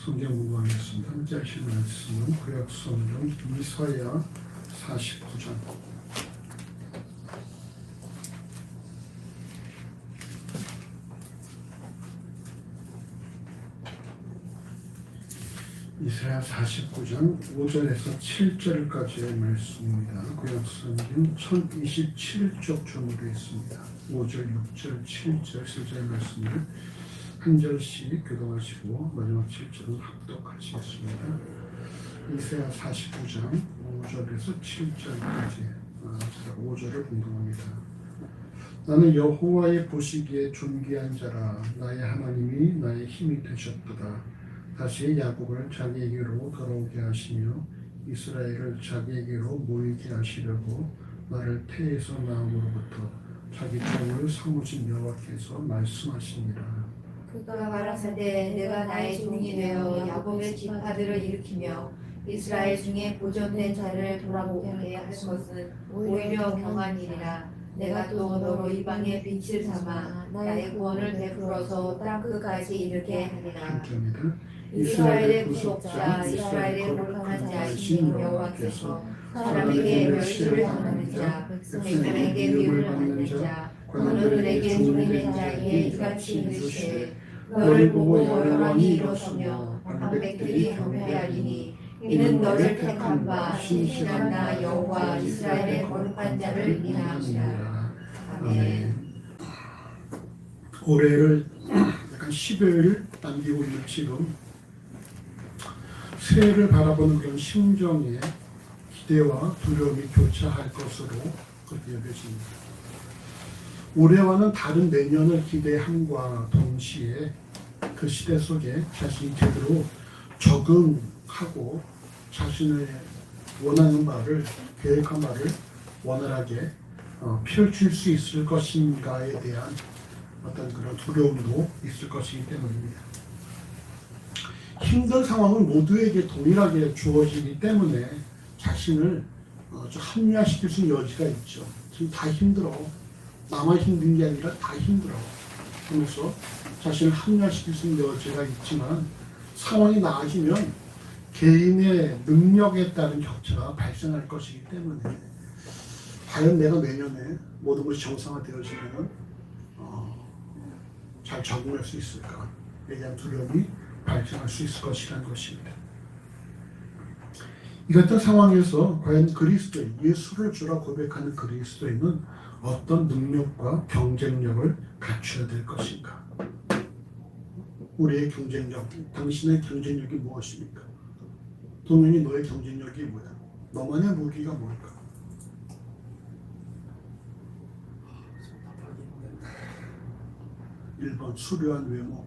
성경 공부하겠습니다. 함께 하실 말씀은 구약 성경 이사야 49장 이사야 49장 5절에서 7절까지의 말씀입니다. 구약 성경 1027쪽 중으로 있습니다. 5절, 6절, 7절, 7절의 말씀을 한 절씩 교독하시고 마지막 7절은 합독하시겠습니다. 이사야 49장 5절에서 7절까지 5절을 공독합니다. 나는 여호와의 보시기에 존귀한 자라. 나의 하나님이 나의 힘이 되셨도다. 다시 야곱을 자기에게로 돌아오게 하시며 이스라엘을 자기에게로 모이게 하시려고 나를 태에서 낳음으로부터 자기 종을 삼으신 여호와께서 말씀하시니라. 그가 가라사대 내가 나의 종이 되어 야곱의 지파들을 일으키며 이스라엘 중에 보존된 자를 돌아보게 할 것은 오히려 경한 일이라. 내가 또 너로 이방의 빛을 삼아 나의 구원을 베풀어서 땅 끝까지 이르게 하리라. 이스라엘의 구속자 이스라엘의 거룩한 자이신 여호와께서 사람에게 멸시를 당하는 자 백성에게 미움을 받는 자 관원들에게 종된 자에게 이같이 이르시되 너를 보고 여러 왕이 일어서며 방백들이 경배하리니 이는 너를 택한 바 신실한 나 여호와 이스라엘의 거룩한 자를 인하시라. 아멘. 올해를 약간 10여일 남기고 있는 지금 새해를 바라보는 그런 심정에 기대와 두려움이 교차할 것으로 그렇게 여겨집니다. 올해와는 다른 내년을 기대함과 동시에 그 시대 속에 자신이 제대로 적응하고 자신의 원하는 바를, 계획한 바를 원활하게 펼칠 수 있을 것인가에 대한 어떤 그런 두려움도 있을 것이기 때문입니다. 힘든 상황은 모두에게 동일하게 주어지기 때문에 자신을 좀 합리화시킬 수 있는 여지가 있죠. 지금 다 힘들어. 나만 힘든 게 아니라 다 힘들어. 그러면서 자신을 합리화시킬 수 있는 여지가 있지만 상황이 나아지면 개인의 능력에 따른 격차가 발생할 것이기 때문에 과연 내가 내년에 모든 것이 정상화되어지면 잘 적응할 수 있을까에 대한 두려움이 발생할 수 있을 것이라는 것입니다. 이 같은 상황에서 과연 그리스도인, 예수를 주라 고백하는 그리스도인은 어떤 능력과 경쟁력을 갖춰야 될 것인가? 우리의 경쟁력, 당신의 경쟁력이 무엇입니까? 동명이 너의 경쟁력이 뭐야? 너만의 무기가 뭘까? 일 번 수려한 외모,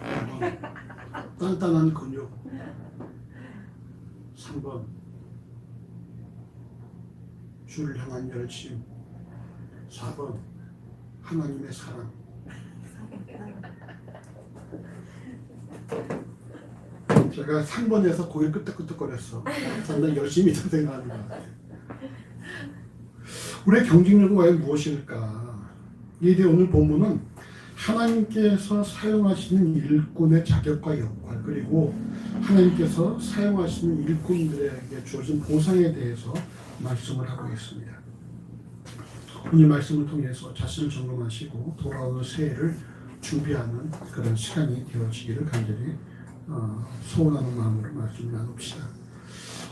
2번 단단한 근육, 3번 주를 향한 열심, 4번 하나님의 사랑. 제가 3번에서 고개 끄덕끄덕거렸어. 상당히 열심히 생각하는 것 같아요. 우리의 경쟁력은 과연 무엇일까? 이에 대해 오늘 본문은 하나님께서 사용하시는 일꾼의 자격과 역할, 그리고 하나님께서 사용하시는 일꾼들에게 주어진 보상에 대해서 말씀을 하고 있습니다. 오늘 말씀을 통해서 자신을 점검하시고 돌아오는 새해를 준비하는 그런 시간이 되어지기를 간절히 소원하는 마음으로 말씀을 나눕시다.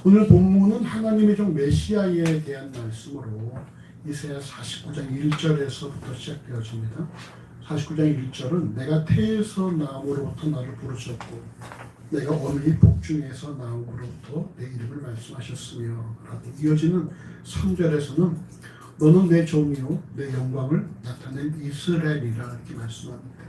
오늘 본문은 하나님의 종 메시아에 대한 말씀으로 이사야 49장 1절에서부터 시작되어집니다. 49장 1절은 내가 태에서 나음으로부터 나를 부르셨고 내가 어미의 복중에서 나음으로부터 내 이름을 말씀하셨으며 라고 이어지는 3절에서는 너는 내 종이요 내 영광을 나타낸 이스라엘이라 이렇게 말씀합니다.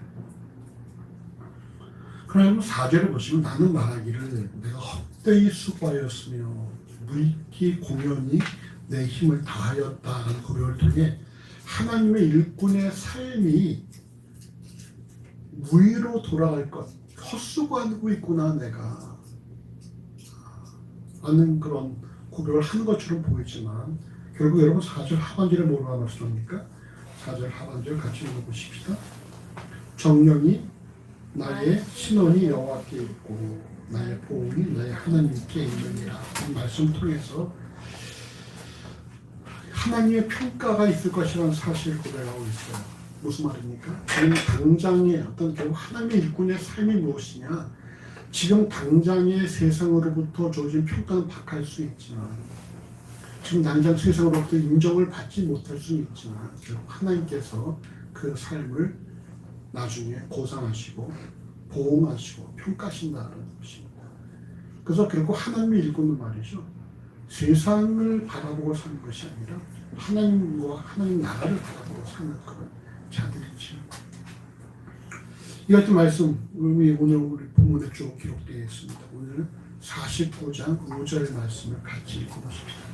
그러면 4절을 보시면 나는 말하기를 내가 헛되이 수고하였으며 무익히 공연히 내 힘을 다하였다는 고백을 통해 하나님의 일꾼의 삶이 무의로 돌아갈 것, 헛수고하고 있구나 내가 라는 그런 고백을 하는 것처럼 보이지만 결국 여러분 4절 하반절에 뭐라고 말씀합니까? 4절 하반절 같이 읽어보십시다. 정령이 나의 신원이 여호와께 있고 나의 보응이 나의 하나님께 있느니라. 이 말씀 통해서 하나님의 평가가 있을 것이라는 사실을 고백하고 있어요. 무슨 말입니까? 지금 당장의 어떤 결국 하나님의 일꾼의 삶이 무엇이냐? 지금 당장의 세상으로부터 주어진 평가는 박할 수 있지만 지금 당장 세상으로부터 인정을 받지 못할 수는 있지만 결국 하나님께서 그 삶을 나중에 보상하시고 보응하시고 평가하신다는 것입니다. 그래서 결국 하나님의 일꾼은 말이죠. 세상을 바라보고 사는 것이 아니라 하나님과 하나님 나라를 바라보고 사는 그런 자들이죠. 이 같은 말씀이 오늘 우리 본문에 쭉 기록되어 있습니다. 오늘은 49장 5절 말씀을 같이 읽어보십시다.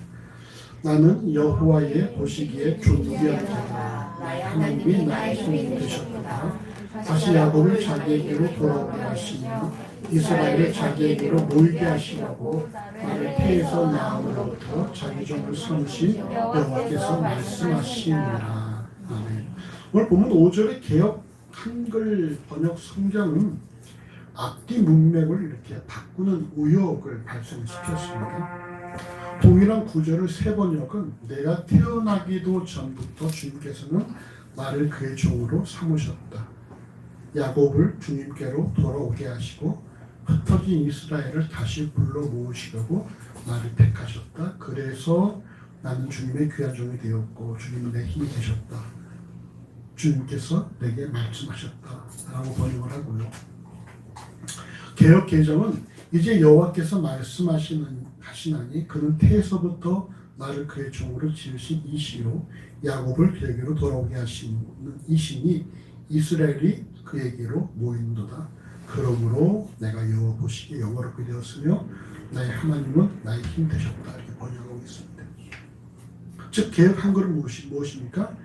나는 여호와의 보시기에 존귀한 자다. 나의 하나님이 나의 힘이 되셨도다. 다시 야곱을 자기에게로 돌아오게 하시며 이스라엘을 자기에게로 모이게 하시려고 나를 태에서 낳음으로부터 자기 종을 삼으신 여호와께서 말씀하시니라. 아멘. 오늘 보면 5절의 개역 한글 번역 성경은 앞뒤 문맥을 이렇게 바꾸는 의혹을 발생시켰습니다. 동일한 구절을 세 번역은 내가 태어나기도 전부터 주님께서는 나를 그의 종으로 삼으셨다. 야곱을 주님께로 돌아오게 하시고 흩어진 이스라엘을 다시 불러 모으시려고 나를 택하셨다. 그래서 나는 주님의 귀한 종이 되었고 주님은 내 힘이 되셨다. 주님께서 내게 말씀하셨다. 라고 번역을 하고요. 개역 개정은 이제 여호와께서 말씀하시나니 그는 태에서부터 나를 그의 종으로 지으신 이시요 야곱을 그에게로 돌아오게 하시는 이시니 이스라엘이 그에게로 모인도다. 그러므로 내가 여호와 보시기에 영화롭게 되었으며 나의 하나님은 나의 힘 되셨다. 이렇게 번역하고 있습니다. 즉 개역 한글은 무엇입니까?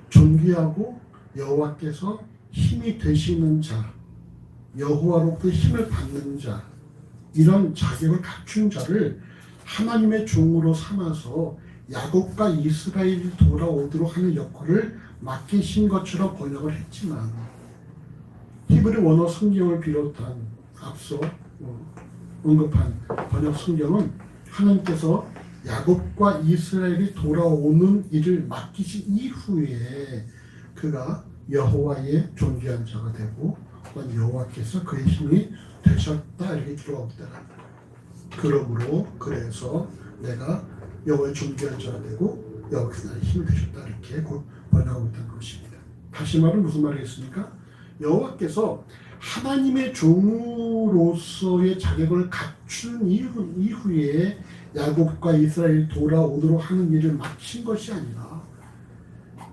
존귀하고 여호와께서 힘이 되시는 자, 여호와로부터 힘을 받는 자, 이런 자격을 갖춘 자를 하나님의 종으로 삼아서 야곱과 이스라엘이 돌아오도록 하는 역할을 맡기신 것처럼 번역을 했지만 히브리 원어 성경을 비롯한 앞서 언급한 번역 성경은 하나님께서 야곱과 이스라엘이 돌아오는 일을 맡기신 이후에 그가 여호와의 존귀한 자가 되고 여호와께서 그의 힘이 되셨다 이렇게 기록하고 있다는 거예요. 그러므로 그래서 내가 여호와의 존귀한 자가 되고 여호와께서 나의 힘이 되셨다 이렇게 번역하고 있다는 것입니다. 다시 말은 무슨 말이겠습니까? 여호와께서 하나님의 종으로서의 자격을 갖춘 이후에 야곱과 이스라엘이 돌아오도록 하는 일을 맡긴 것이 아니라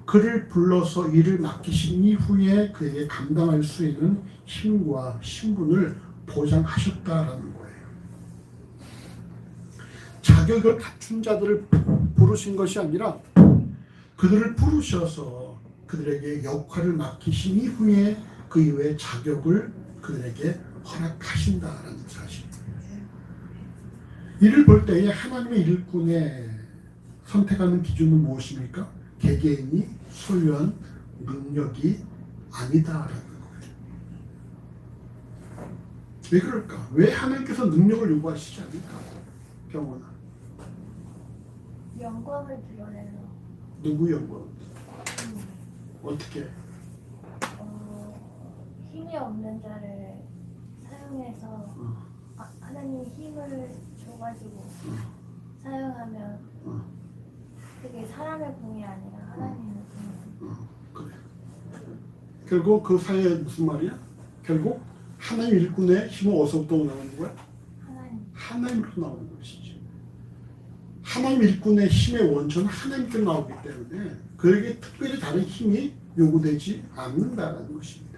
그를 불러서 일을 맡기신 이후에 그에게 감당할 수 있는 힘과 신분을 보장하셨다라는 거예요. 자격을 갖춘 자들을 부르신 것이 아니라 그들을 부르셔서 그들에게 역할을 맡기신 이후에 그 이후에 자격을 그들에게 허락하신다라는 사실입니다. 이를 볼 때에 하나님의 일꾼의 선택하는 기준은 무엇입니까? 개개인이 소유한 능력이 아니다라는 거예요. 왜 그럴까? 왜 하나님께서 능력을 요구하시지 않을까? 병원아. 영광을 드러내서. 누구 영광? 어떻게? 힘이 없는 자를 사용해서 하나님이 힘을 줘가지고 사용하면 그게 사람의 공이 아니라 하나님의 공이. 그래. 결국 그 사이에 무슨 말이야? 결국 하나님 일꾼의 힘은 어디서부터 나오는 거야? 하나님으로 나오는 것이지. 하나님 일꾼의 힘의 원천은 하나님께 나오기 때문에 그에게 특별히 다른 힘이 요구되지 않는다는 것입니다.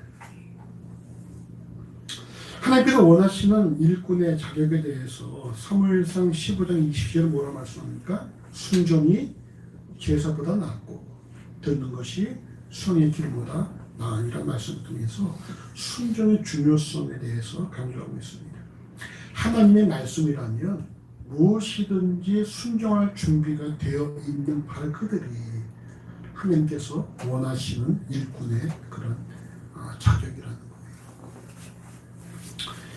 하나님께서 원하시는 일꾼의 자격에 대해서 사무엘상 15장 20절은 뭐라 말씀합니까? 순종이 제사보다 낫고 듣는 것이 성의 길보다 나으니라 말씀을 통해서 순종의 중요성에 대해서 강조하고 있습니다. 하나님의 말씀이라면 무엇이든지 순종할 준비가 되어 있는 바로 그들이 하나님께서 원하시는 일꾼의 그런 자격이라는 거예요.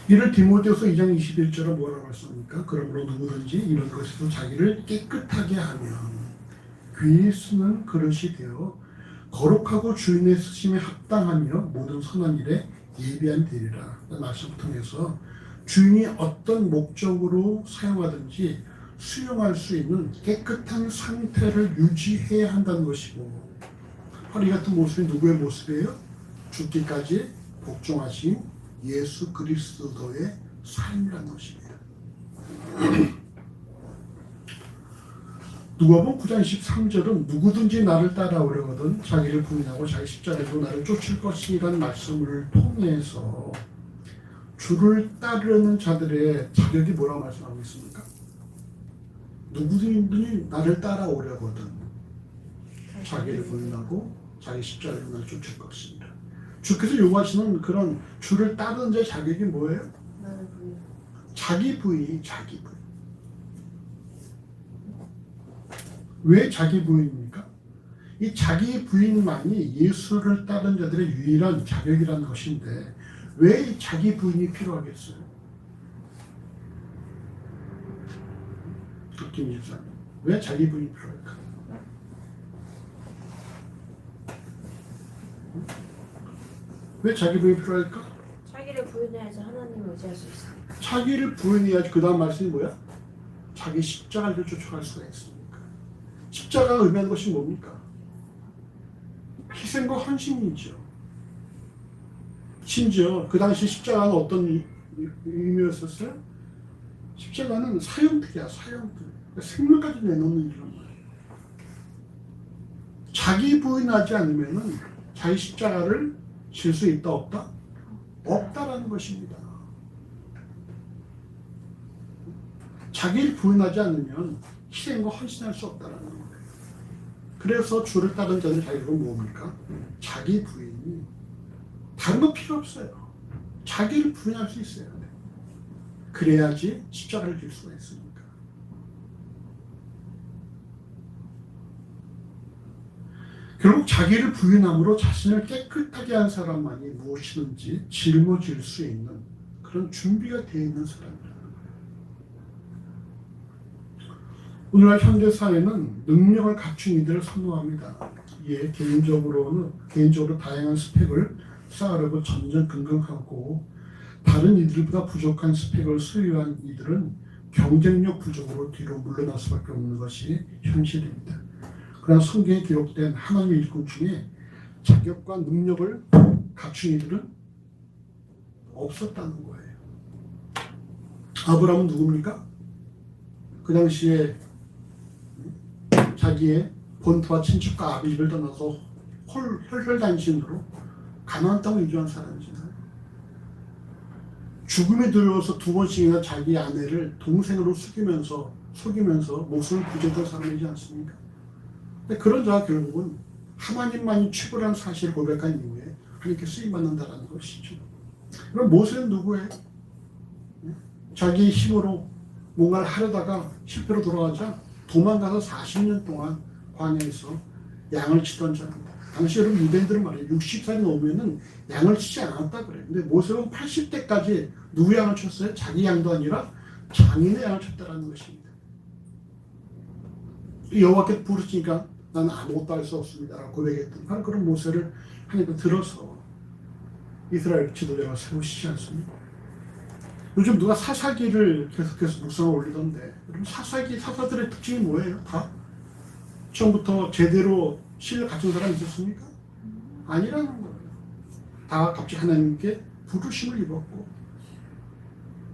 이를 디모데후서 2장 21절에 뭐라고 말씀합니까? 그러므로 누구든지 이런 것에서 자기를 깨끗하게 하면 귀에 쓰는 그릇이 되어 거룩하고 주인의 쓰심에 합당하며 모든 선한 일에 예비한 되리라. 말씀을 통해서 주인이 어떤 목적으로 사용하든지 수용할 수 있는 깨끗한 상태를 유지해야 한다는 것이고, 바로 이 같은 모습이 누구의 모습이에요? 죽기까지 복종하신 예수 그리스도의 삶이라는 것입니다. 누가복음 9장 13절은 누구든지 나를 따라오려거든 자기를 부인하고 자기 십자가를 지고 나를 쫓을 것이라는 말씀을 통해서 주를 따르는 자들의 자격이 뭐라고 말씀하고 있습니까? 누구든지 나를 따라오려거든 자기를 부인하고 자기 십자가를 지고 나를 쫓을 것입니다. 주께서 요구하시는 그런 주를 따르는 자의 자격이 뭐예요? 자기 부인, 자기 부인. 왜 자기 부인입니까? 이 자기 부인만이 예수를 따르는 자들의 유일한 자격이라는 것인데 왜 자기 부인이 필요하겠어요? 김 집사님, 왜 자기 부인이 필요할까? 왜 자기 부인이 필요할까? 자기를 부인해야지 하나님을 의지할 수 있어요. 자기를 부인해야지. 그 다음 말씀이 뭐야? 자기 십자가를 쫓아갈 수가 있습니까? 십자가가 의미하는 것이 뭡니까? 희생과 헌신이죠. 심지어 그 당시 십자가는 어떤 의미였었어요? 십자가는 사형틀이야, 사형틀. 생명까지 내놓는 이런 말이에요. 자기 부인하지 않으면은 자기 십자가를 질 수 있다, 없다? 없다라는 것입니다. 자기를 부인하지 않으면 희생과 헌신할 수 없다라는 거예요. 그래서 주를 따르는 자들 자기는 뭡니까? 자기 부인이 다른 거 필요 없어요. 자기를 부인할 수 있어야 돼. 그래야지 십자가를 질 수가 있으니까. 결국 자기를 부인함으로 자신을 깨끗하게 한 사람만이 무엇이든지 짊어질 수 있는 그런 준비가 되어 있는 사람이다. 오늘날 현대사회는 능력을 갖춘 이들을 선호합니다. 이에 개인적으로 다양한 스펙을 쌓으려고 전전긍긍하고 다른 이들보다 부족한 스펙을 소유한 이들은 경쟁력 부족으로 뒤로 물러날 수밖에 없는 것이 현실입니다. 그러나 성경에 기록된 하나님의 일꾼 중에 자격과 능력을 갖춘 이들은 없었다는 거예요. 아브라함은 누굽니까? 그 당시에 자기의 본토와 친척과 아비 집을 떠나서 혈혈단신으로 가나안 땅을 이주한 사람이잖아요. 죽음에 두려워서 두 번씩이나 자기 아내를 동생으로 속이면서 목숨을 부정했던 사람이지 않습니까? 근데 그런 자가 결국은 하나님만이 최고라는 사실을 고백한 이후에 하나님께 쓰임받는다는 것이죠. 그럼 모세는 누구예요? 자기의 힘으로 뭔가를 하려다가 실패로 돌아가자 도망가서 40년 동안 광야에서 양을 치던 자입니다. 당시 여러분 유대인들은 말이에요. 60살이 넘으면은 양을 치지 않았다 그래요. 근데 모세는 80대까지 누구 양을 쳤어요? 자기 양도 아니라 장인의 양을 쳤다라는 것입니다. 여호와께 부르시니까 나는 아무것도 할 수 없습니다라고 고백했던 바로 그런 모세를 하나님께 들어서 이스라엘 지도자가 세우시지 않습니까? 요즘 누가 사사기를 계속해서 묵상을 올리던데 여러분 사사들의 특징이 뭐예요? 다? 처음부터 제대로 신뢰 갖춘 사람이 있었습니까? 아니라는 거예요. 다 갑자기 하나님께 부르심을 입었고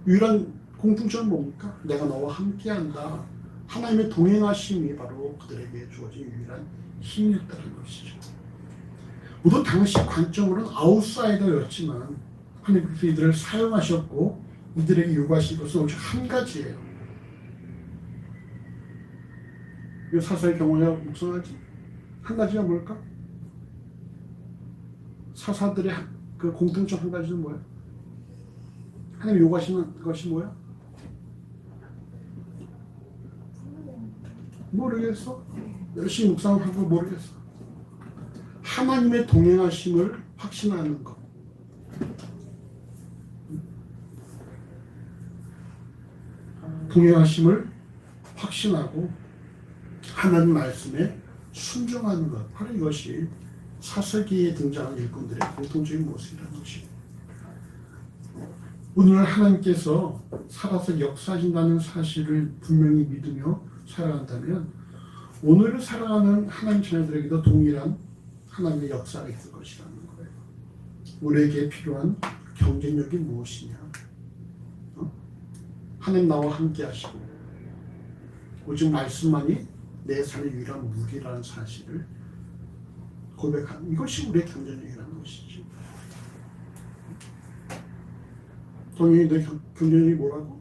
유일한 공통점은 뭡니까? 내가 너와 함께한다. 하나님의 동행하심이 바로 그들에게 주어진 유일한 힘이었다는 것이죠. 모두 당시 관점으로는 아웃사이더였지만 하나님께서 이들을 사용하셨고 이들에게 요구하신 것은 오직 한 가지예요. 이 사사의 경우에 묵상하지? 한 가지가 뭘까? 사사들의 그 공통점 한 가지는 뭐야? 하나님 요구하시는 것이 뭐야? 모르겠어. 열심히 묵상하고 모르겠어. 하나님의 동행하심을 확신하는 것. 동행하심을 확신하고 하나님 말씀에 순종하는 것, 바로 이것이 사사기에 등장하는 일꾼들의 공통적인 모습이라는 것입니다. 오늘 하나님께서 살아서 역사하신다는 사실을 분명히 믿으며 살아간다면 오늘을 살아가는 하나님 자녀들에게도 동일한 하나님의 역사가 있을 것이라는 거예요. 우리에게 필요한 경쟁력이 무엇이냐? 하나님 나와 함께 하시고 오직 말씀만이 내 삶의 유일한 무기라는 사실을 고백하는 이것이 우리의 경쟁력이라는 것이죠. 동현이 너의 경쟁력이 뭐라고?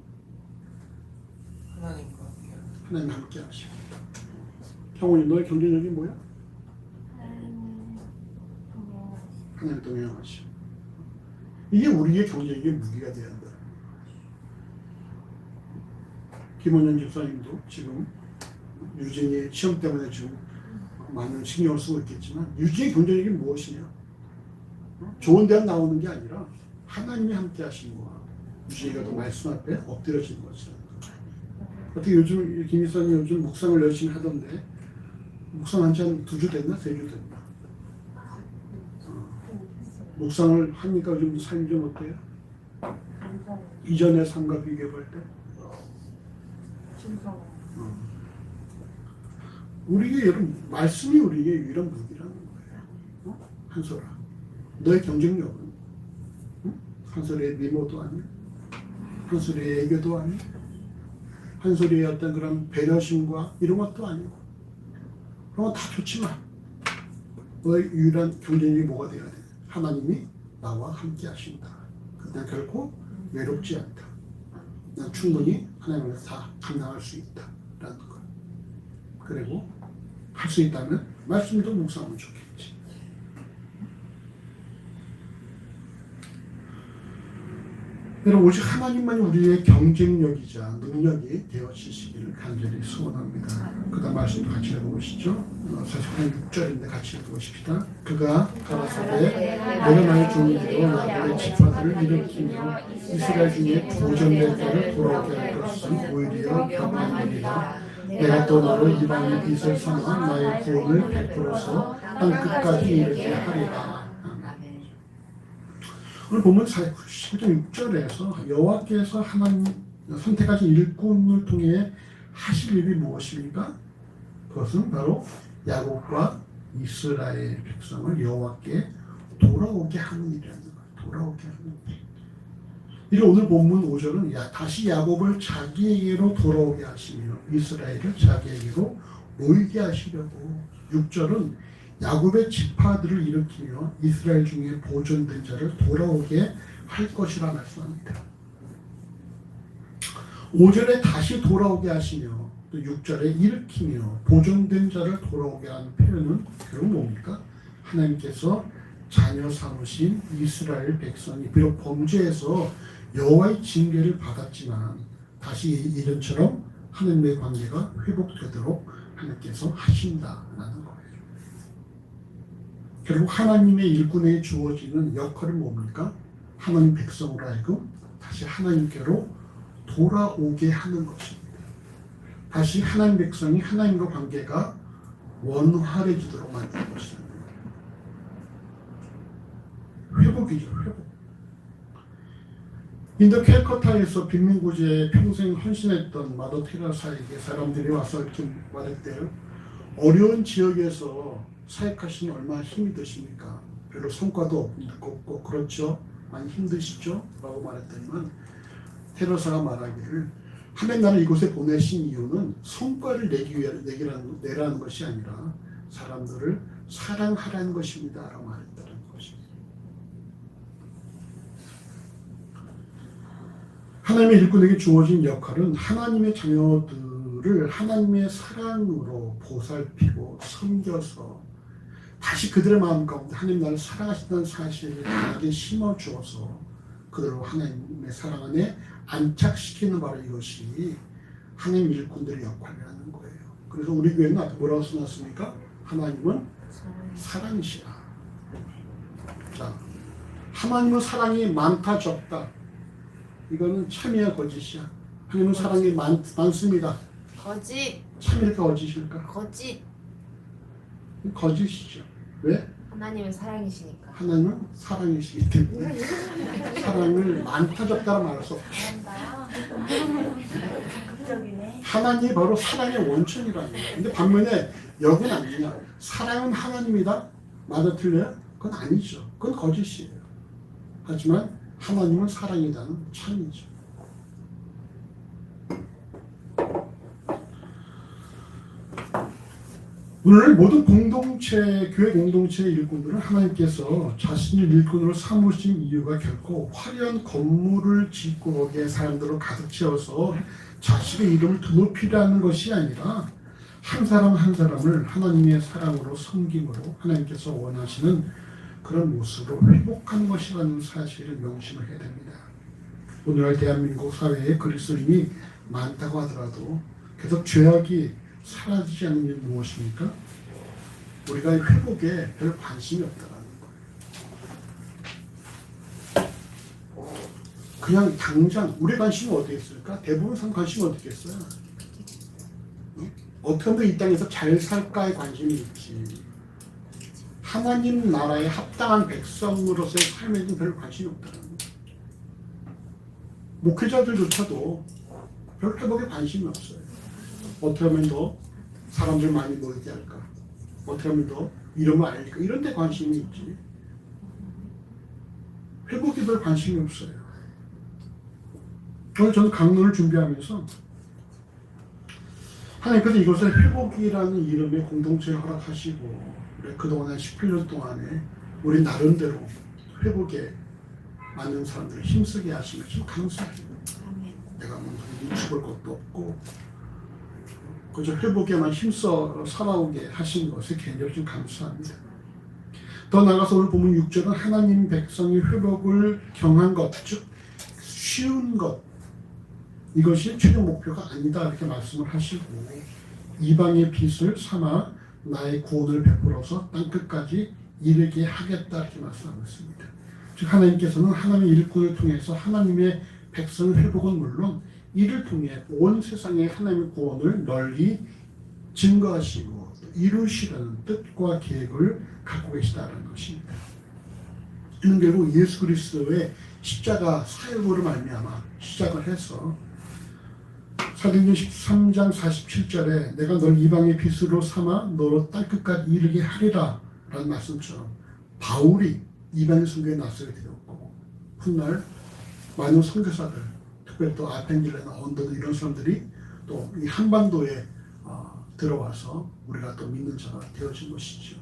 하나님과 함께 하나님 함께 하시고. 형원이 너의 경쟁력이 뭐야? 하나님 동행하시고. 이게 우리의 경쟁력의 무기가 되어야 한다. 김원현 집사님도 지금 유진이 시험 때문에 지금 많은 신경을 쓰고 있겠지만 유진의 경쟁력이 무엇이냐? 좋은 대학 나오는 게 아니라 하나님이 함께 하신 거야. 유진이가 또 말씀 앞에 엎드려진 것이라는 거야. 어떻게 요즘 김 집사님 요즘 묵상을 열심히 하던데 묵상한 지 한 2주 됐나? 3주 됐나? 묵상을 하니까 요즘 삶이 좀 어때요? 이전의 삶과 비교해 볼 때? 우리에게 여러분 말씀이 우리에게 유일한 무기라는 거예요. 한솔아, 너의 경쟁력은 한솔의 미모도 아니야, 한솔의 애교도 아니야, 한솔의 어떤 그런 배려심과 이런 것도 아니고 그런 건 다 좋지만 너의 유일한 경쟁력이 뭐가 되어야 돼? 하나님이 나와 함께 하신다. 난 결코 외롭지 않다. 난 충분히 하나님을 다 감당할 수 있다. 라는 것. 그리고 할 수 있다면 말씀도 묵상하면 좋겠지. 여러분 오직 하나님만이 우리의 경쟁력이자 능력이 되어지시기를 간절히 소원합니다. 그 다음 말씀도 같이 읽어보시죠. 사실 한 6절인데 같이 읽어보십시다. 그가 가라사대 내가 나의 종이 되어 야곱의 지파들을 일으키며 이스라엘 중에 보존된 자를 돌아오게 할 것은 오히려 평안이리라. 내가 또 너로 이방의 빛을 삼아 나의 구원을 베풀어서 땅 끝까지 이르게 하리라. 오늘 보면 6절에서 여호와께서 하나님 선택하신 일꾼을 통해 하실 일이 무엇입니까? 그것은 바로 야곱과 이스라엘 백성을 여호와께 돌아오게 하는 일이라는 거예요. 돌아오게 하는 일. 이를 오늘 본문 5절은 다시 야곱을 자기에게로 돌아오게 하시며 이스라엘을 자기에게로 모이게 하시려고, 6절은 야곱의 지파들을 일으키며 이스라엘 중에 보존된 자를 돌아오게 할 것이라 말씀합니다. 5절에 다시 돌아오게 하시며 또 6절에 일으키며 보존된 자를 돌아오게 하는 표현은 결국 뭡니까? 하나님께서 자녀 삼으신 이스라엘 백성이 비록 범죄해서 여호와의 징계를 받았지만 다시 이전처럼 하나님의 관계가 회복되도록 하나님께서 하신다라는 거예요. 결국 하나님의 일꾼에게 주어지는 역할은 뭡니까? 하나님 백성으로 하여금 다시 하나님께로 돌아오게 하는 것입니다. 다시 하나님 백성이 하나님과 관계가 원활해지도록 만드는 것입니다. 회복이죠, 회복. 인도 캘커타에서 빈민구제에 평생 헌신했던 마더 테레사에게 사람들이 와서 이렇게 말했대요. 어려운 지역에서 사역하시니 얼마나 힘이 드십니까? 별로 성과도 없고 그렇죠? 많이 힘드시죠? 라고 말했더니만 테레사가 말하기를 하나님 나를 이곳에 보내신 이유는 성과를 내라는 것이 아니라 사람들을 사랑하라는 것입니다. 라고 말했다는 것입니다. 하나님의 일꾼에게 주어진 역할은 하나님의 자녀들을 하나님의 사랑으로 보살피고 섬겨서 다시 그들의 마음 가운데 하나님 나를 사랑하신다는 사실을 강하게 심어주어서 그들을 하나님의 사랑 안에 안착시키는 바로 이것이 하나님 일꾼들의 역할이라는 거예요. 그래서 우리 교회는 앞에 뭐라고 써놨습니까? 하나님은 사랑이시라. 자, 하나님은 사랑이 많다 적다 이거는 참이야 거짓이야? 하나님은 사랑이 많습니다. 거짓. 참일까 거짓일까? 거짓. 거짓이죠. 왜? 하나님은 사랑이시니까. 하나님은 사랑이시기 때문에 사랑을 많다 적다라 말할 수 없죠. 잘한다. 극적이네. 하나님이 바로 사랑의 원천이라는 거예요. 근데 반면에 역은 아니냐? 사랑은 하나님이다? 맞아 틀려요? 그건 아니죠. 그건 거짓이에요. 하지만 하나님은 사랑이다는 참이죠. 오늘 모든 공동체, 교회 공동체의 일꾼들은 하나님께서 자신을 일꾼으로 삼으신 이유가 결코 화려한 건물을 짓고 거기에 사람들을 가득 채워서 자신의 이름을 드높이려는 것이 아니라 한 사람 한 사람을 하나님의 사랑으로 섬김으로 하나님께서 원하시는 그런 모습으로 회복하는 것이라는 사실을 명심을 해야 됩니다. 오늘날 대한민국 사회에 그리스도인이 많다고 하더라도 계속 죄악이 사라지지 않는 일은 무엇입니까? 우리가 회복에 별 관심이 없다는 거예요. 그냥 당장 우리의 관심은 어디에 있을까? 대부분 사람 관심이 어디 있겠어요? 어떻게 하면 이 땅에서 잘 살까에 관심이 있지. 하나님 나라에 합당한 백성으로서의 삶에는 별 관심이 없다는 거예요. 목회자들조차도 별 회복에 관심이 없어요. 어떻게 하면 더 사람들 많이 모이게 할까? 어떻게 하면 더 이름을 알릴까? 이런 데 관심이 있지. 회복에 별 관심이 없어요. 오늘 저는 강론을 준비하면서 하나님께서 이것을 회복이라는 이름의 공동체를 허락하시고 그동안 한 18년 동안에 우리 나름대로 회복에 맞는 사람들을 힘쓰게 하시면 참 감사해요. 내가 뭐 죽을 것도 없고 그저 회복에만 힘써 살아오게 하신 것에 개인적으로 좀 감사합니다. 더 나아가서 오늘 보면 6절은 하나님 백성의 회복을 경한 것, 즉 쉬운 것, 이것이 최종 목표가 아니다 이렇게 말씀을 하시고 이방의 빚을 삼아 나의 구원을 베풀어서 땅끝까지 이르게 하겠다 이렇게 말씀하고 있습니다. 즉 하나님께서는 하나님의 일꾼을 통해서 하나님의 백성의 회복은 물론 이를 통해 온 세상에 하나님의 구원을 널리 증거하시고 이루시라는 뜻과 계획을 갖고 계시다는 것입니다. 이는 결국 예수 그리스도의 십자가 사역으로 말미암아 시작을 해서 사도행전 13장 47절에 내가 널 이방의 빚으로 삼아 너로 땅끝까지 이르게 하리라 라는 말씀처럼 바울이 이방의 선교에 나서게 되었고 훗날 많은 선교사들 특별히 또 아펜질레나 언더도 이런 사람들이 또 이 한반도에 들어와서 우리가 또 믿는 자가 되어진 것이죠.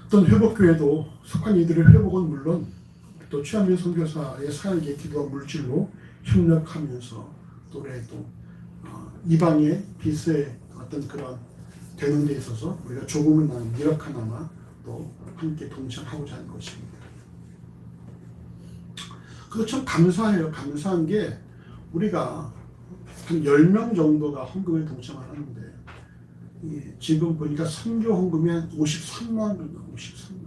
어떤 회복교회도 속한 이들의 회복은 물론 또 최한민 선교사의 사역의 기도와 물질로 협력하면서 또 우리 또 이방의 빚에 어떤 그런 되는 데 있어서 우리가 조금이나마 미력하나마 또 함께 동참하고자 하는 것입니다. 그거 참 감사해요. 감사한 게 우리가 한 10명 정도가 헌금에 동참을 하는데 지금 보니까 선교 헌금이 한 53만 원 정도, 53만.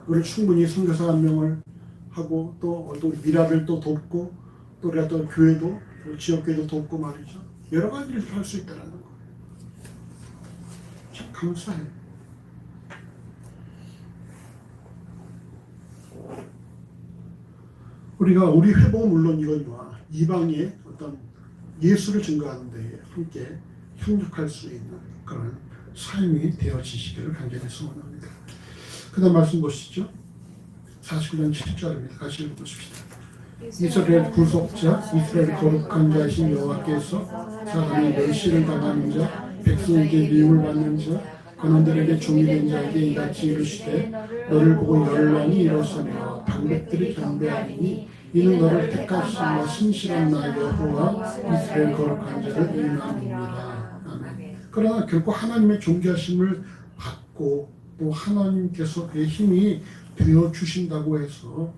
그걸 충분히 선교사 한 명을 하고 또 미라벨 또 돕고 또 우리가 또 교회도 지역교회도 돕고 말이죠. 여러 가지 일을 할 수 있다는 거. 참 감사해요. 우리 회복은 물론 이거니와 이방의 어떤 예수를 증거하는 데에 함께 협력할 수 있는 그런 삶이 되어지시기를 간절히 소원합니다. 그 다음 말씀 보시죠. 49장 7절입니다. 같이 읽어보십시다. 이스라엘 구속자, 이스라엘 거룩한 자이신 여호와께서 사람의 멸시를 당하는 자, 백성에게 미움을 받는 자, 그놈들에게 종이 된 자에게 이같이 이르시되 너를 보고 열방이 일어서며 방백들이 경배하리니 이는 너를 택하시며 신실한 나 여호와 이스라엘 거룩한 자를 인함이니라. 아멘. 그러나 결코 하나님의 존귀하심을 받고 또 하나님께서 그의 힘이 되어 주신다고 해서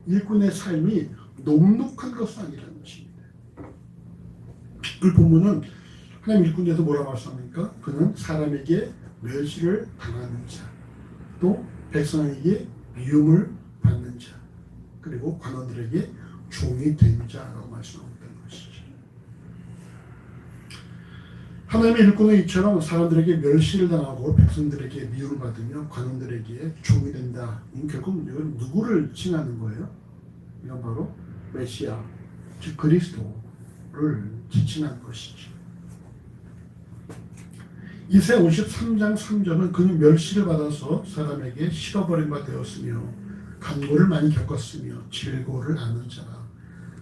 일꾼의 삶이 녹록한 것은 아니라는 것입니다. 그 본문은 하나님 일꾼에서 뭐라고 말씀합니까? 그는 사람에게 멸시를 당하는 자, 또 백성에게 미움을 받는 자, 그리고 관원들에게 종이 된 자라고 말씀하고 있다는 것이죠. 하나님의 일꾼은 이처럼 사람들에게 멸시를 당하고 백성들에게 미움을 받으며 관원들에게 종이 된다. 결국 이건 누구를 칭하는 거예요? 이건 바로 메시아, 즉 그리스도를 지칭하는 것이죠. 이사야 53장 3절은 그는 멸시를 받아서 사람에게 실어버린 바 되었으며 간고를 많이 겪었으며 질고를 아는 자라.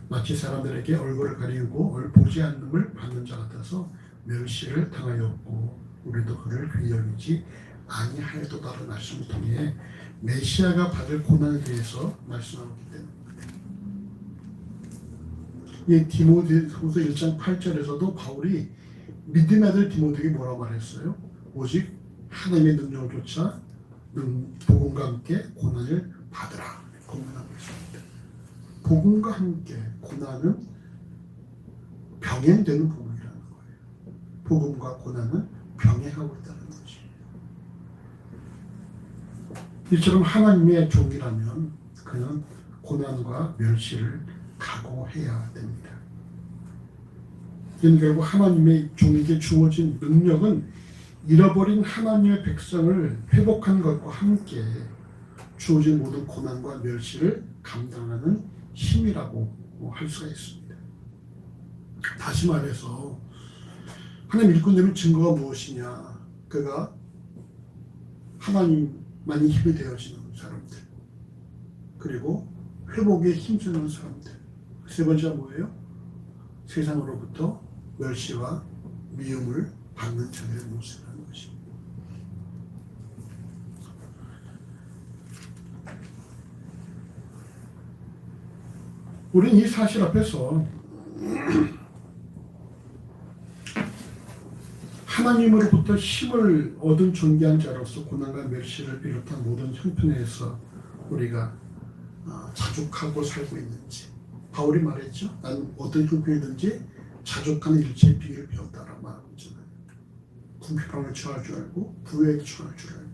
마치 사람들에게 얼굴을 가리우고 보지 않음을 받는 자 같아서 멸시를 당하였고 우리도 그를 귀히 여기지 아니하였도다라는 말씀을 통해 메시아가 받을 고난에 대해서 말씀하고 있기 때문입니다. 이 디모데후서 1장 8절에서도 바울이 믿음의 아들 디모데에게 뭐라고 말했어요? 오직 하나님의 능력을 쫓아 복음과 함께 고난을 받으라 권면하고 있습니다. 복음과 함께 고난은 병행되는 복음이라는 거예요. 복음과 고난은 병행하고 있다는 거죠. 이처럼 하나님의 종이라면 그는 고난과 멸시를 각오해야 됩니다. 결국 하나님의 종에게 주어진 능력은 잃어버린 하나님의 백성을 회복한 것과 함께 주어진 모든 고난과 멸시를 감당하는 힘이라고 할 수가 있습니다. 다시 말해서 하나님 일꾼 되는 증거가 무엇이냐? 그가 하나님만이 힘이 되어지는 사람들, 그리고 회복에 힘쓰는 사람들. 세 번째가 뭐예요? 세상으로부터 멸시와 미움을 받는 자들의 모습이라는 것입니다. 우리는 이 사실 앞에서 하나님으로부터 힘을 얻은 존귀한 자로서 고난과 멸시를 비롯한 모든 형편에서 우리가 자족하고 살고 있는지, 바울이 말했죠. 난 어떤 형편이든지 자족하는 일체의 비밀을 배웠다라고 말하고 있잖아요. 궁핍함을 처할 줄 알고 부유에게 처할 줄 알고.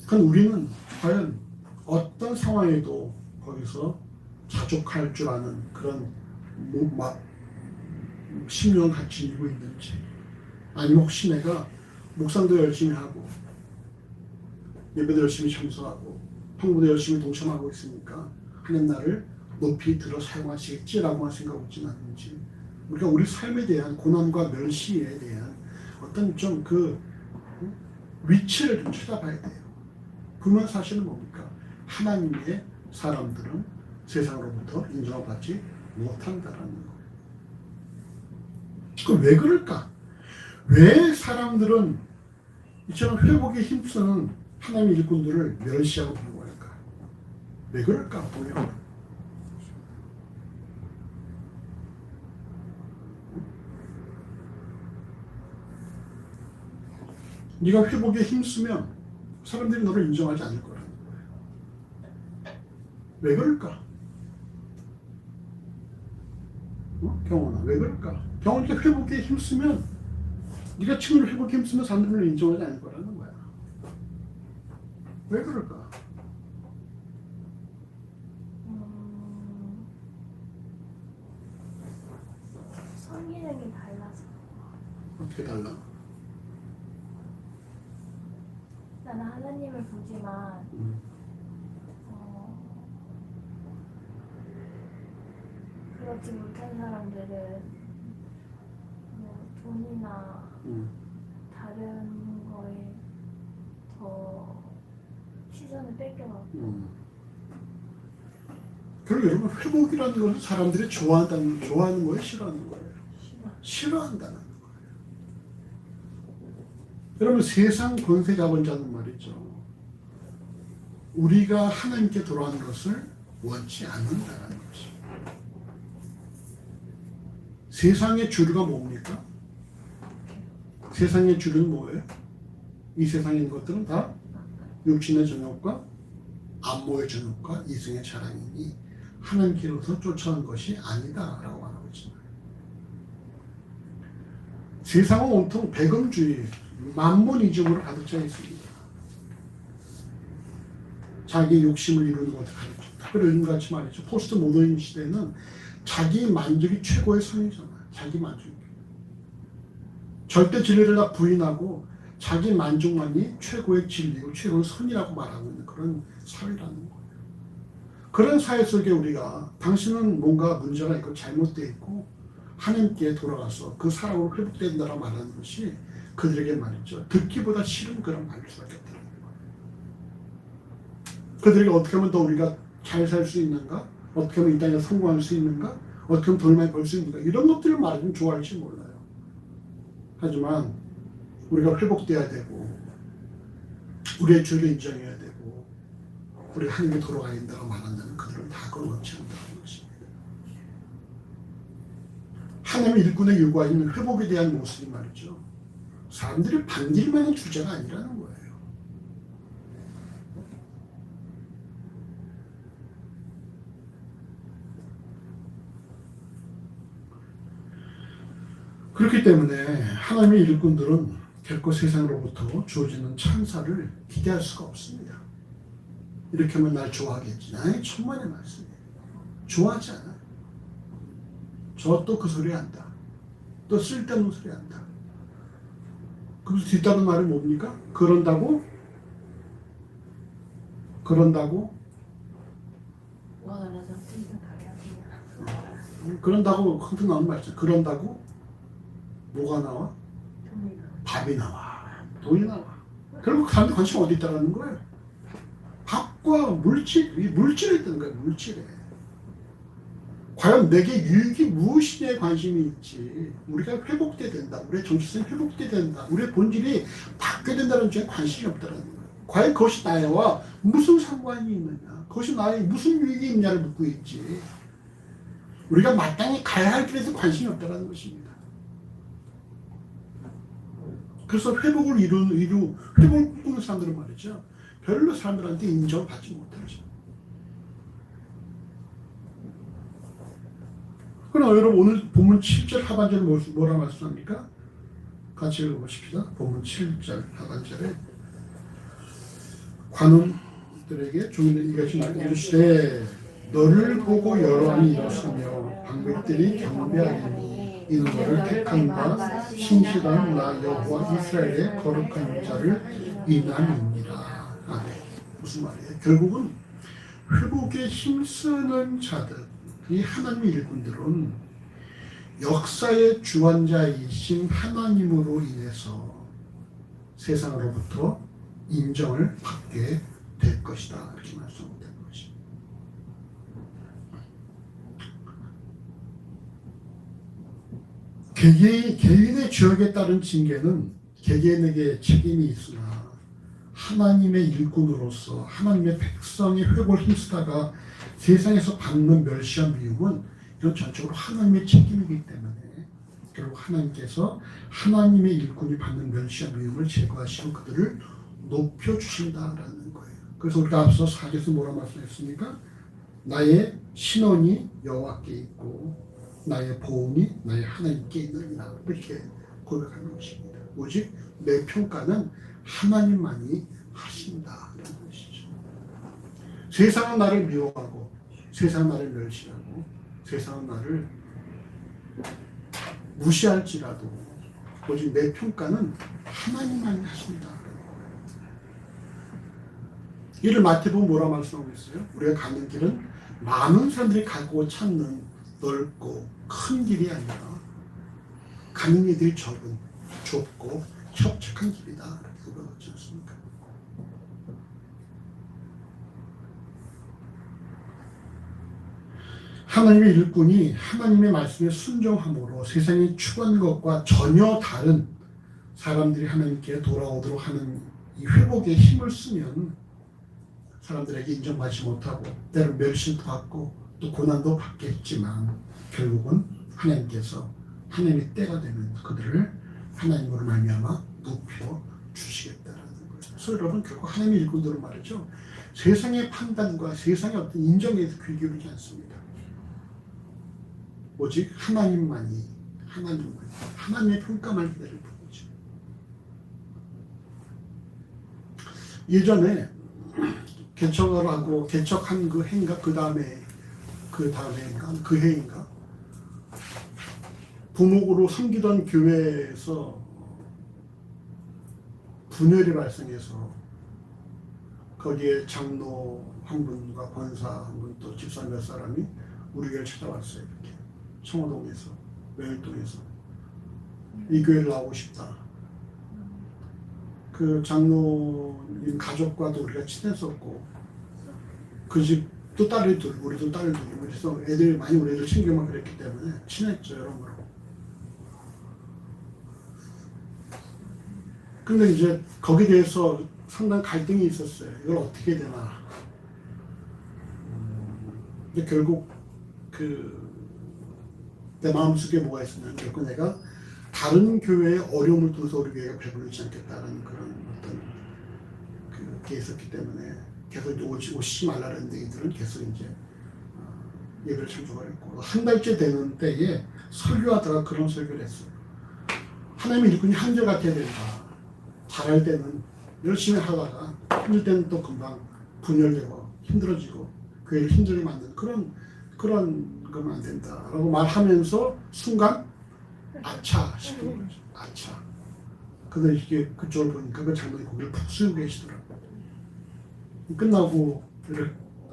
그럼 우리는 과연 어떤 상황에도 거기서 자족할 줄 아는 그런 신령을 같이 지니고 있는지, 아니면 혹시 내가 묵상도 열심히 하고 예배도 열심히 참석하고 성도도 열심히 동참하고 있으니까 하나님 나를 높이 들어 사용하시겠지라고만 생각하고 있지는 않는지, 우리가 우리 삶에 대한 고난과 멸시에 대한 어떤 좀 그 위치를 좀 찾아봐야 돼요. 그러면 사실은 뭡니까? 하나님의 사람들은 세상으로부터 인정을 받지 못한다라는 거예요. 그럼 왜 그럴까? 왜 사람들은 이처럼 회복에 힘쓰는 하나님의 일꾼들을 멸시하고 비호할까? 왜 그럴까? 보면 네가 회복에 힘쓰면 사람들이 너를 인정하지 않을 거라는 거예요. 왜 그럴까? 경원아, 왜 그럴까? 경원이가 회복에 힘쓰면, 네가 친구를 회복에 힘쓰면 사람들을 인정하지 않을 거라는 거야. 왜 그럴까? 성기능이 달라서. 어떻게 달라? 나는 하나님을 보지만 그렇지 못한 사람들은 뭐 돈이나 다른 거에 더 시선을 뺏겨가고. 그리고 여러분, 회복이라는 것은 사람들이 좋아하는 거예요? 싫어하는 거예요? 싫어한다는 거예요. 여러분, 세상 권세 잡은 자는 말이죠, 우리가 하나님께 돌아가는 것을 원치 않는다는 것이. 세상의 주류가 뭡니까? 세상의 주류는 뭐예요? 이 세상에 있는 것들은 다 육신의 정욕과 안모의 정욕과 이승의 자랑이니 하나님께로서 쫓아온 것이 아니다라고 말하고 있습니다. 세상은 온통 배금주의, 만몬이즘으로 가득 차 있습니다. 자기 욕심을 이루는 것을 가르친다. 특별히 요즘같이 말이죠. 포스트 모더니 시대는 자기 만족이 최고의 선이잖아요. 자기 만족. 절대 진리를 다 부인하고 자기 만족만이 최고의 진리고 최고의 선이라고 말하고 있는 그런 사회라는 거예요. 그런 사회 속에 우리가 당신은 뭔가 문제가 있고 잘못되어 있고 하나님께 돌아가서 그 사랑으로 회복된다고 말하는 것이 그들에게 말이죠. 듣기보다 싫은 그런 말일 수밖에 없다는 거예요. 그들에게 어떻게 하면 더 우리가 잘 살 수 있는가? 어떻게 하면 이 땅에 성공할 수 있는가? 어떻게 하면 돈을 많이 벌 수 있는가? 이런 것들을 말하면 좋아할지 몰라요. 하지만 우리가 회복돼야 되고 우리의 죄를 인정해야 되고 우리가 하나님께 돌아가야 된다고 말한다면 그들은 다 그걸 원치 않는다는 것입니다. 하나님의 일꾼의 요구하는 회복에 대한 모습이 말이죠. 사람들이 반길 만한 주제가 아니라는 거예요. 그렇기 때문에 하나님의 일꾼들은 결코 세상으로부터 주어지는 찬사를 기대할 수가 없습니다. 이렇게 하면 날 좋아하겠지. 아니, 천만의 말씀이에요. 좋아하지 않아요. 저 또 그 소리 한다. 또 쓸데없는 소리 한다. 그래서 뒤따른 말이 뭡니까? 그런다고 항상 나오는 말이죠. 그런다고 뭐가 나와? 밥이 나와. 돈이 나와. 결국 사람들 관심 어디 있다라는 거예요? 밥과 물질, 이 물질에 있다는 거예요. 물질에. 과연 내게 유익이 무엇이냐에 관심이 있지. 우리가 회복돼야 된다. 우리의 정체성이 회복돼야 된다. 우리의 본질이 바뀌어야 된다는 점에 관심이 없다는 거예요. 과연 그것이 나와 무슨 상관이 있느냐. 그것이 나에 무슨 유익이 있냐를 묻고 있지. 우리가 마땅히 가야 할 길에서 관심이 없다는 것입니다. 그래서 회복을 회복을 꾸는 사람들은 말이죠. 별로 사람들한테 인정을 받지 못하죠. 그럼 여러분 오늘 본문 7절 하반절에 뭐라 말씀합니까? 같이 읽어보십시다. 본문 7절 하반절에 관원들에게 종이는 이같이 이르시되 너를 보고 여러분이 일었으며 방백들이 경배하리니 이는 너를 택한 바 신실한 나 여호와 이스라엘의 거룩한 자를 인함이니라. 아멘. 무슨 말이에요? 결국은 회복에 힘쓰는 자들, 이 하나님의 일꾼들은 역사의 주관자이신 하나님으로 인해서 세상으로부터 인정을 받게 될 것이다. 이렇게 말씀하는 것입니다. 개인의 죄악에 따른 징계는 개개인에게 책임이 있으나 하나님의 일꾼으로서 하나님의 백성의 회복을 힘쓰다가 세상에서 받는 멸시와 미움은 이건 전적으로 하나님의 책임이기 때문에 결국 하나님께서 하나님의 일꾼이 받는 멸시와 미움을 제거하시고 그들을 높여주신다라는 거예요. 그래서 우리가 앞서 4절에서 뭐라 말씀했습니까? 나의 신원이 여호와께 있고 나의 보응이 나의 하나님께 있느니라. 이렇게 고백하는 것입니다. 오직 내 평가는 하나님만이 하신다라는 것이죠. 세상은 나를 미워하고 세상은 나를 멸시하고 세상은 나를 무시할지라도 오직 내 평가는 하나님만이 하신다. 이를 마태복음 뭐라 말씀하고 있어요? 우리가 가는 길은 많은 사람들이 가고 찾는 넓고 큰 길이 아니라 가는 이들이 적은 좁고 협착한 길이다. 이렇게 그러지 않습니까? 하나님의 일꾼이 하나님의 말씀에 순종함으로 세상이 추구한 것과 전혀 다른 사람들이 하나님께 돌아오도록 하는 이 회복에 힘을 쓰면 사람들에게 인정받지 못하고 때로는 멸시도 받고 또 고난도 받겠지만 결국은 하나님께서 하나님의 때가 되면 그들을 하나님으로 말미암아 높여 주시겠다라는 거예요. 그래서 여러분 결국 하나님의 일꾼들은 말이죠. 세상의 판단과 세상의 어떤 인정에 귀 기울이지 않습니다. 오직 하나님만이 하나님의 평가만 기다릴 뿐이죠. 예전에 개척을 하고 개척한 그 해인가 그 다음에 해인가 그 해인가 부목으로 섬기던 교회에서 분열이 발생해서 거기에 장로 한 분과 권사 한 분 또 집사 몇 사람이 우리 교회를 찾아왔어요. 이렇게 청호동에서 명일동에서 이 교회를 나오고 싶다. 그 장로님 가족과도 우리가 친했었고 그 집도 딸이 둘, 우리도 딸이 둘, 그래서 애들 많이 우리 애들 챙겨만 그랬기 때문에 친했죠 여러모로. 근데 이제 거기에 대해서 상당히 갈등이 있었어요. 이걸 어떻게 해야 되나. 근데 결국 내 마음속에 뭐가 있었냐면 결국 내가 다른 교회에 어려움을 두어서 우리 교회가 배부르지 않겠다는 그런 어떤 그게 있었기 때문에 계속 이제 오시지 말라는 얘기들은 계속 이제 예배를 참석을 했고 한 달째 되는 때에 설교하다가 그런 설교를 했어요. 하나님의 일꾼이 한결같아야 된다. 잘할 때는 열심히 하다가 힘들 때는 또 금방 분열되고 힘들어지고 교회를 힘들게 만드는 그런 거면 안 된다라고 말하면서 순간 아차 싶은 거죠. 아차. 근데 이게 그쪽을 보니까 그 장로님 고개를 푹 숙이고 계시더라고요. 끝나고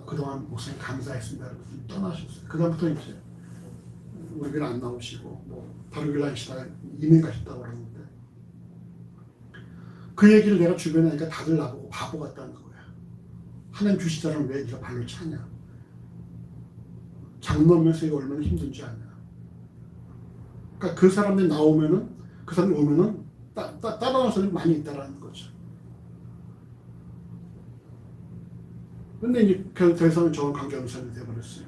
그동안 목사님 감사했습니다. 떠나셨어요. 그 다음부터 이제 우리 교회 안 나오시고 뭐 다른 교회 다니시다가 이민 가셨다고 그러는데 그 얘기를 내가 주변에 하니까 다들 나보고 바보 같다는 거야. 하나님 주시자는 왜 네가 발로 차냐. 장로면서 이거 얼마나 힘든지 아냐. 그러니까 그 사람들이 나오면은 그 사람이 오면은 따라오는 사람이 많이 있다라는 거죠. 근데 이제 더 이상은 저는 관계없는 사람이 돼버렸어요.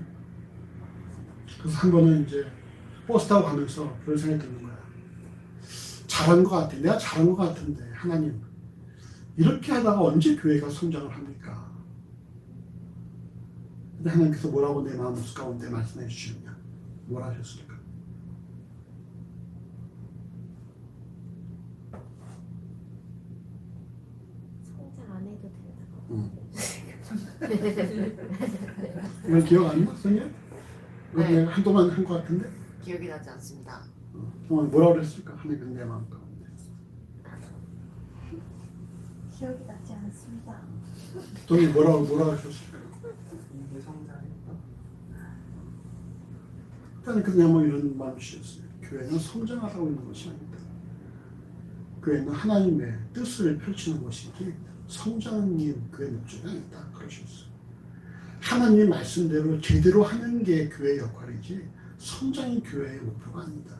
그래서 한 번은 이제 버스 타고 가면서 그런 생각이 드는 거야. 잘한 것 같아. 내가 잘한 것 같은데 하나님 이렇게 하다가 언제 교회가 성장을 합니까? 근데 하나님께서 뭐라고 내 마음 가운데 말씀해 주시느냐? 뭘 하셨을까? 성장 안 해도 된다고. 이거 기억 안 나? 선생님? 이거 네. 내가 한동안 한 것 같은데? 기억이 나지 않습니다. 뭐라고 그랬을까? 하나님께서 내 마음 가운데. 기억이 나지 않습니다. 돈이 뭐라고 하셨을까? 이게 성장했다. 일단 그냥 뭐 이런 마음 주셨어요. 교회는 성장하라고 있는 것이 아니다. 교회는 하나님의 뜻을 펼치는 것이지 성장이 교회 목적이 아니다. 그러셨어요. 하나님의 말씀대로 제대로 하는 게 교회의 역할이지 성장이 교회의 목표가 아니다.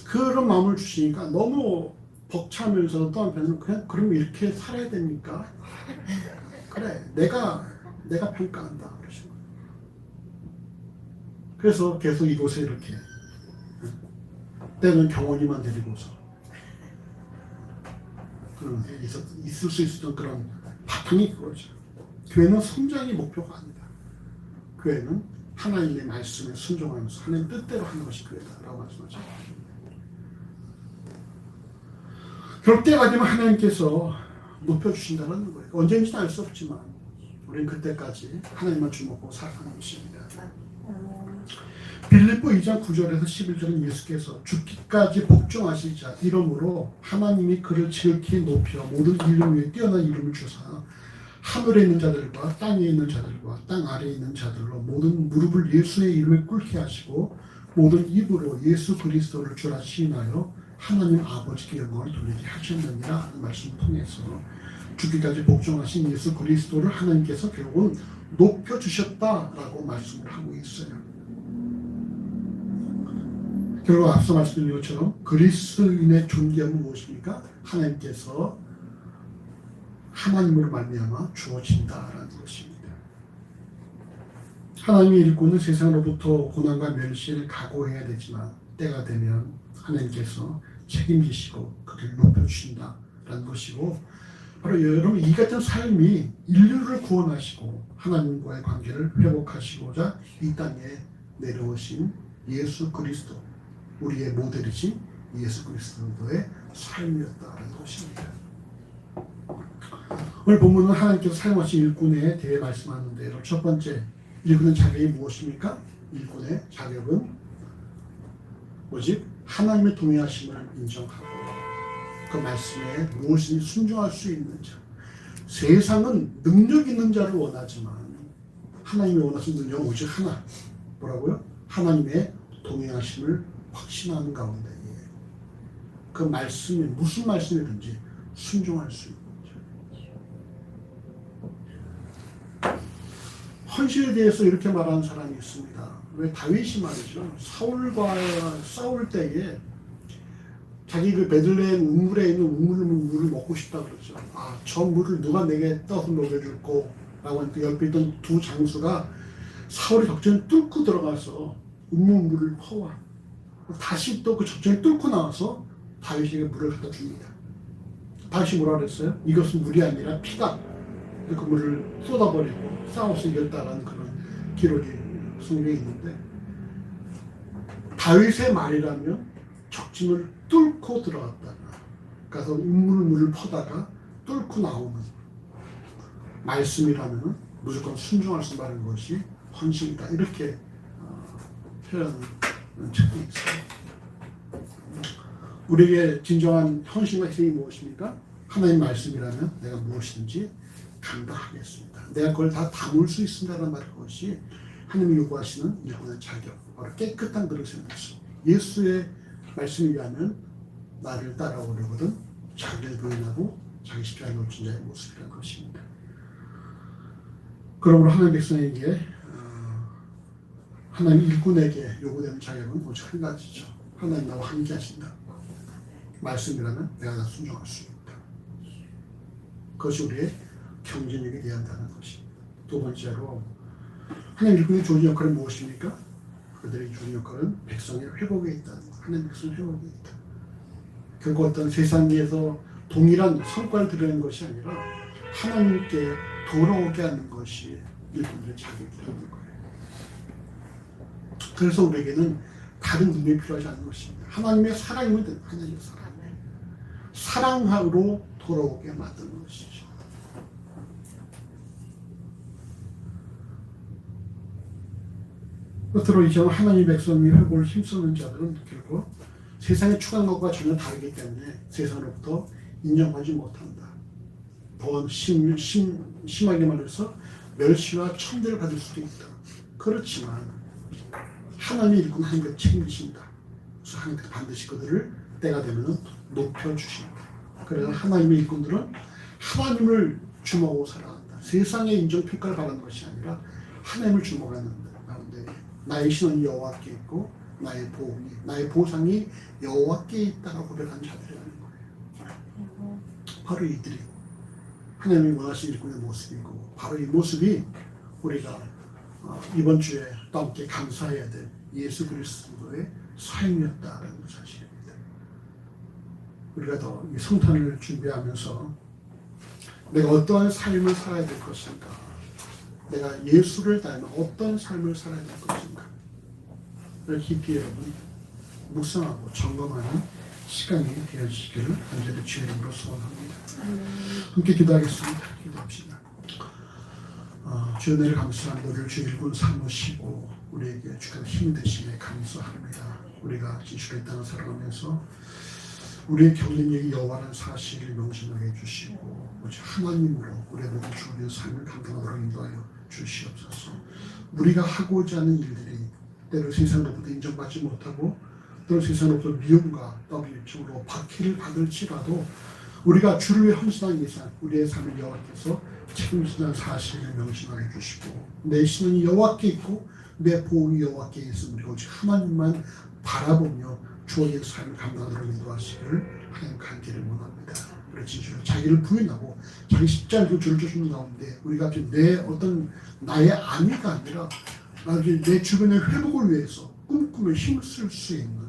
그런 마음을 주시니까 너무 벅차면서 또 한편으로는 그냥 그럼 이렇게 살아야 됩니까? 그래 내가 평가한다 그러신 거예요. 그래서 계속 이곳에 이렇게 때는 경원이만 데리고서 그런 있을 수 있었던 그런 바탕이 그거죠. 교회는 성장이 목표가 아니다. 교회는 하나님의 말씀에 순종하면서 하나님 뜻대로 하는 것이 교회다라고 말씀하죠. 그럴 때가 되면 하나님께서 높여주신다는 거예요. 언제인지는 알 수 없지만 우리는 그때까지 하나님만 주목하고 살아가는 것입니다. 빌립보 2장 9절에서 11절은 예수께서 죽기까지 복종하시자 이러므로 하나님이 그를 지극히 높여 모든 이름 위에 뛰어난 이름을 주사 하늘에 있는 자들과 땅에 있는 자들과 땅 아래에 있는 자들로 모든 무릎을 예수의 이름에 꿇게 하시고 모든 입으로 예수 그리스도를 주라 시인하여 하나님 아버지께 영광을 돌리게 하셨느니라 하는 말씀을 통해서 죽기까지 복종하신 예수 그리스도를 하나님께서 결국은 높여주셨다라고 말씀을 하고 있어요. 결국 앞서 말씀드린 것처럼 그리스도인의 존귀함은 무엇입니까? 하나님께서 하나님으로 말미암아 주어진다라는 것입니다. 하나님의 일꾼은 세상으로부터 고난과 멸시를 각오해야 되지만 때가 되면 하나님께서 책임지시고 그를 높여주신다라는 것이고 바로 여러분 이 같은 삶이 인류를 구원하시고 하나님과의 관계를 회복하시고자 이 땅에 내려오신 예수 그리스도 우리의 모델이신 예수 그리스도의 삶이었다는 것입니다. 오늘 본문은 하나님께서 사용하신 일꾼에 대해 말씀하는데요. 첫 번째, 일꾼의 자격이 무엇입니까? 일꾼의 자격은 뭐지? 하나님의 동의하심을 인정하고 그 말씀에 무엇이든지 순종할 수 있는 자. 세상은 능력 있는 자를 원하지만 하나님이 원하시는 능력은 오직 하나. 뭐라고요? 하나님의 동의하심을 확신하는 가운데 그 말씀이 무슨 말씀이든지 순종할 수 있는 자. 헌신에 대해서 이렇게 말하는 사람이 있습니다. 왜 다윗이 말이죠. 사울과 싸울 때에 자기 그 베들레헴 우물에 있는 물을 먹고 싶다 그러죠. 아, 저 물을 누가 내게 떠서 먹여줄 거라고 하니까 옆에 있던 두 장수가 사울의 적전을 뚫고 들어가서 우물물을 퍼와. 다시 또 그 적전을 뚫고 나와서 다윗에게 물을 갖다 줍니다. 다윗이 뭐라 그랬어요? 이것은 물이 아니라 피다. 그 물을 쏟아버리고 싸워서 이겼다라는 그런 기록이 성경에 있는데 다윗의 말이라면 적진을 뚫고 들어갔다가 가서 물을 퍼다가 뚫고 나오는 말씀이라면 무조건 순종할 수 있는 것이 헌신이다. 이렇게 표현하는 책이 있어요. 우리에게 진정한 헌신과 희생이 무엇입니까? 하나님 말씀이라면 내가 무엇이든지 감당하겠습니다. 내가 그걸 다 담을 수 있습니다라는 말 그것이 하나님이 요구하시는 일꾼의 자격, 바로 깨끗한 그릇의 모습. 예수의 말씀에 의하면 나를 따라오려거든 자기를 부인하고 자기 십자가에 놓친 자의 모습이라는 것입니다. 그러므로 하나님 백성에게 하나님 일꾼에게 요구되는 자격은 오직 한 가지죠. 하나님 나와 함께 하신다. 말씀이라면 내가 다 순종할 수 있다. 그것이 우리의 경쟁력이 되어야 한다는 것입니다. 두 번째로 하나님 일꾼의 좋은 역할은 무엇입니까? 그들의 좋은 역할은 백성의 회복에 있다는 것. 하나님 백성의 회복에 있다. 결국 어떤 세상에서 동일한 성과를 드리는 것이 아니라 하나님께 돌아오게 하는 것이 일꾼들의 자격이라는 거예요. 그래서 우리에게는 다른 능력이 필요하지 않는 것입니다. 하나님의 사랑이면 됩니다. 하나님의 사랑. 사랑으로 돌아오게 만드는 것이죠. 끝으로 이처럼 하나님의 백성이 회복을 힘쓰는 자들은 결국 세상의 추구하는 것과 전혀 다르기 때문에 세상으로부터 인정하지 못한다. 더 심하게 말해서 멸시와 천대를 받을 수도 있다. 그렇지만 하나님의 일꾼 하나님께서 책임지신다. 그래서 하나님께서 반드시 그들을 때가 되면 높여주신다. 그래서 하나님의 일꾼들은 하나님을 주목하고 살아간다. 세상의 인정평가를 바라는 것이 아니라 하나님을 주목하는 가운데 나의 신은 여호와께 있고 나의 보상이 여호와께 있다고 고백한 자들이라는 거예요. 바로 이들이 하나님이 원하시는 일꾼의 모습이고 바로 이 모습이 우리가 이번 주에 또 함께 감사해야 될 예수 그리스도의 사역이었다라는 사실입니다. 우리가 더 이 성탄을 준비하면서 내가 어떠한 삶을 살아야 될 것인가, 내가 예수를 닮은 어떤 삶을 살아야 될 것인가 를 깊이 여러분 묵상하고 점검하는 시간이 되어지기를 간절히 주의 이름으로 소원합니다. 함께 기도하겠습니다. 기도합시다. 주여 내를 감사한 너를 주 일꾼 삼으시고 우리에게 주가 힘 되심에 감사합니다. 우리가 진실의 땅을 살아가면서 우리의 경쟁력이 여호와라는 사실을 명심하게 해주시고 오직 하나님으로 우리의 모든 주의 삶을 감당하도록 인도하여 주시옵소서. 우리가 하고자 하는 일들이 때로 세상으로부터 인정받지 못하고 또 세상으로부터 미움과 더블유층으로 박해를 받을지라도 우리가 주를 위해 헌신한 이상 우리의 삶을 여호와께서 책임지는 사실을 명심하게 해주시고 내 신은 여호와께 있고 내 보응이 여호와께 있으므로 우리가 오직 하나님만 바라보며 주어진 삶을 감당하도록 인도하시기를 하나님 간절히 원합니다. 그렇지 자기를 부인하고 자기 십자가로 주를 주시는 가운데 우리가 나의 안위가 아니라 내 주변의 회복을 위해서 꿈꾸며 힘을 쓸 수 있는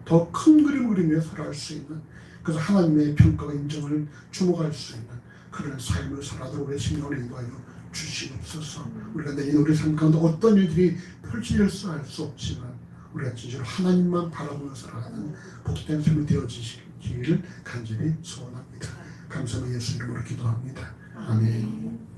더 큰 그림을 그리며 살아갈 수 있는 그래서 하나님의 평가와 인정을 주목할 수 있는 그런 삶을 살아도록 우리의 생명을 인도하여 주시옵소서. 우리가 내일 우리 삶 가운데 어떤 일들이 펼쳐질지 알 수 없지만 우리가 진짜로 하나님만 바라보며 살아가는 복된 삶이 되어지기를 간절히 소원합니다. 감사의 예수 이름으로 기도합니다. 아멘.